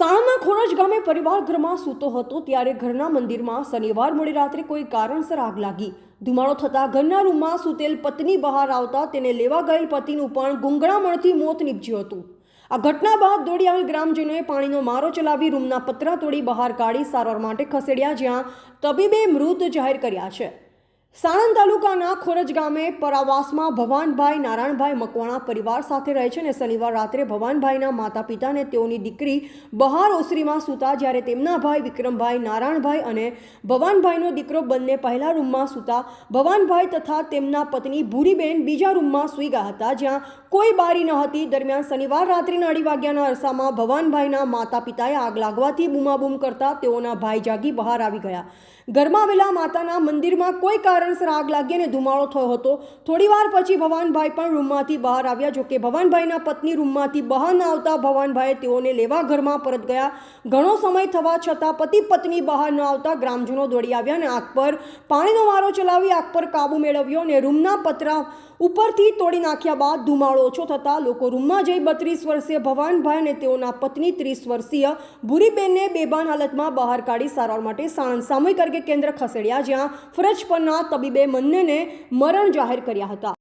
સાણંદના ખોરજ ગામે પરિવાર ઘરમાં સૂતો હતો ત્યારે ઘરના મંદિરમાં શનિવાર મોડી રાત્રે કોઈ કારણસર આગ લાગી। ધુમાડો થતાં ઘરના રૂમમાં સૂતેલ પત્ની બહાર આવતા તેને લેવા ગયેલ પતિનું પણ ગૂંગળામણથી મોત નીપજ્યું હતું। આ ઘટના બાદ દોડી આવેલ ગ્રામજનોએ પાણીનો મારો ચલાવી રૂમના પતરા તોડી બહાર કાઢી સારવાર માટે ખસેડ્યા, જ્યાં તબીબે મૃત જાહેર કર્યા છે। સાણંદ તાલુકાના ખોરજ ગામે પરાવાસમાં ભવાનભાઈ નારાયણભાઈ મકવાણા પરિવાર સાથે રહે છે અને શનિવાર રાત્રે ભવાનભાઈના માતા પિતા અને તેઓની દીકરી બહાર ઓસરીમાં સૂતા, જ્યારે તેમના ભાઈ વિક્રમભાઈ નારાયણભાઈ અને ભવાનભાઈનો દીકરો બંને પહેલા રૂમમાં સૂતા। ભવાનભાઈ તથા તેમના પત્ની ભૂરીબેન બીજા રૂમમાં સૂઈ ગયા હતા, જ્યાં કોઈ બારી ન હતી। દરમિયાન શનિવાર રાત્રિના 2:30 વાગ્યાના અરસામાં ભવાનભાઈના માતા પિતાએ આગ લાગવાથી બૂમાબૂમ કરતા તેઓના ભાઈ જાગી બહાર આવી ગયા। ઘરમાં આવેલા માતાના મંદિરમાં કોઈ કારણસર આગ લાગી અને ધુમાડો થયો હતો। થોડીવાર પછી ભવાનભાઈ પણ રૂમમાંથી બહાર આવ્યા। જોકે ભવાનભાઈના પત્ની રૂમમાંથી બહાર ન આવતા ભવાનભાઈએ તેઓને લેવા ઘરમાં પરત ગયા। ઘણો સમય થવા છતાં પતિ પત્ની બહાર ન આવતા ગ્રામજનો દોડી આવ્યા અને આગ પર પાણીનો મારો ચલાવી આગ પર કાબુ મેળવ્યો અને રૂમના પતરા ઉપરથી તોડી નાખ્યા બાદ ધુમાડો ઓછો થતાં લોકો રૂમમાં જઈ 32 વર્ષીય ભવાનભાઈ અને તેઓના પત્ની 30 વર્ષીય ભૂરીબેનને બેભાન હાલતમાં બહાર કાઢી સારવાર માટે સાણંદ સામૂહિક આરોગ્ય કેન્દ્ર ખસેડ્યા, જ્યાં ફરજ પરના તબીબે બંનેને મરણ જાહેર કર્યા હતા।